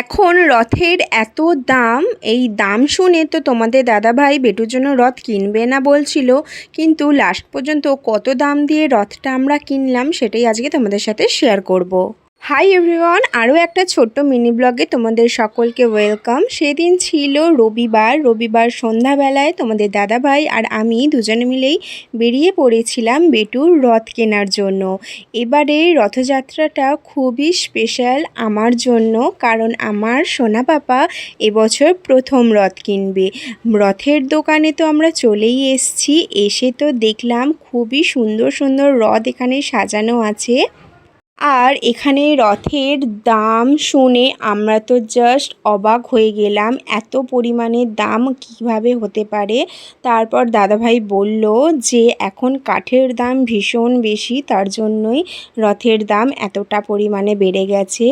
এখন রথের এত দাম, এই দাম শুনে তো তোমাদের দাদাভাই বেটুর জন্য রথ কিনবে না বলছিল, কিন্তু লাস্ট পর্যন্ত কত দাম দিয়ে রথটা আমরা কিনলাম সেটাই আজকে তোমাদের সাথে শেয়ার করব। হাই এভরিওয়ান, আরও একটা ছোট্ট মিনি ব্লগে তোমাদের সকলকে ওয়েলকাম। সেদিন ছিল রবিবার সন্ধ্যাবেলায় তোমাদের দাদাভাই আর আমি দুজনে মিলেই বেরিয়ে পড়েছিলাম বেটুর রথ কেনার জন্য। এবারে রথযাত্রাটা খুবই স্পেশাল আমার জন্য, কারণ আমার সোনা পাপা এবছর প্রথম রথ কিনবে। রথের দোকানে তো আমরা চলেই এসেছি, এসে তো দেখলাম খুবই সুন্দর সুন্দর রথ এখানে সাজানো আছে। আর এখানে রথের দাম শুনে আমরা তো জাস্ট অবাক হয়ে গেলাম, এত পরিমাণে দাম কিভাবে হতে পারে। তারপর দাদাভাই বলল যে এখন কাঠের দাম ভীষণ বেশি, তার জন্যই রথের দাম এতটা পরিমাণে বেড়ে গেছে।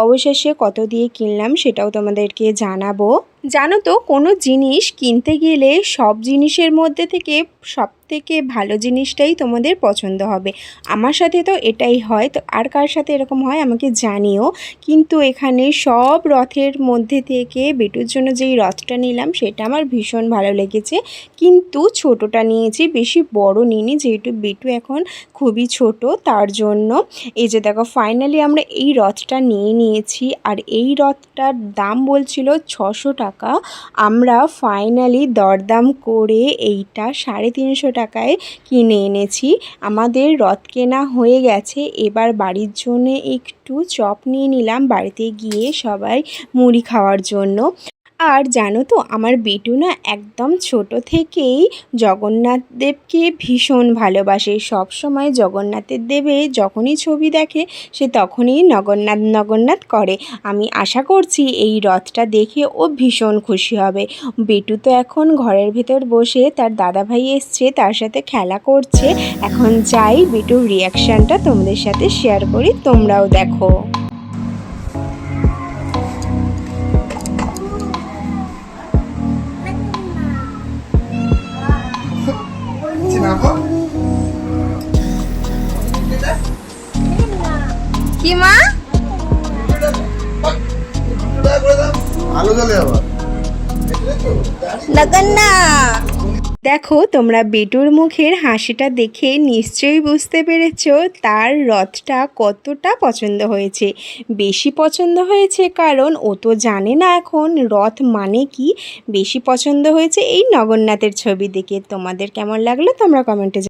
অবশেষে কত দিয়ে কিনলাম সেটাও তোমাদেরকে জানাবো। জানো তো, কোনো জিনিস কিনতে গেলে সব জিনিসের মধ্যে থেকে সবথেকে ভালো জিনিসটাই তোমাদের পছন্দ হবে। আমার সাথে তো এটাই হয়, তো আর কার সাথে এরকম হয় আমাকে জানিও। কিন্তু এখানে সব রথের মধ্যে থেকে বেটুর জন্য যেই রথটা নিলাম সেটা আমার ভীষণ ভালো লেগেছে, কিন্তু ছোটোটা নিয়েছি, বেশি বড় নিইনি, যেহেতু বেটু এখন খুবই ছোট তার জন্য। এই যে দেখো, ফাইনালি আমরা এই রথটা নিয়েছি, আর এই রথটার দাম বলছিল 600 টাকা। আমরা ফাইনালি দরদাম করে এইটা 350 টাকায় কিনে এনেছি। আমাদের রথ কেনা হয়ে গেছে, এবার বাড়ির জন্য একটু চপ নিয়ে নিলাম বাড়িতে গিয়ে সবাই মুড়ি খাওয়ার জন্য। আর জানো তো, আমার বেটু না একদম ছোট থেকেই জগন্নাথ দেবকে ভীষণ ভালোবাসে। সব সময় জগন্নাথের দেবে যখনই ছবি দেখে সে তখনই নগন্নাথ করে। আমি আশা করছি এই রথটা দেখে ও ভীষণ খুশি হবে। বেটু তো এখন ঘরের ভেতর বসে তার দাদাভাই এসছে তার সাথে খেলা করছে। এখন যাই বেটুর রিয়াকশানটা তোমাদের সাথে শেয়ার করি, তোমরাও দেখো। কি মা? দেখো, তোমরা বেটুর মুখের হাসিটা দেখে নিশ্চয়ই বুঝতে পেরেছো তার রথটা কতটা পছন্দ হয়েছে। বেশি পছন্দ হয়েছে কারণ ও তো জানে না এখন রথ মানে কি। বেশি পছন্দ হয়েছে এই নগন্নাথের ছবি দেখে। তোমাদের কেমন লাগলো তোমরা কমেন্টে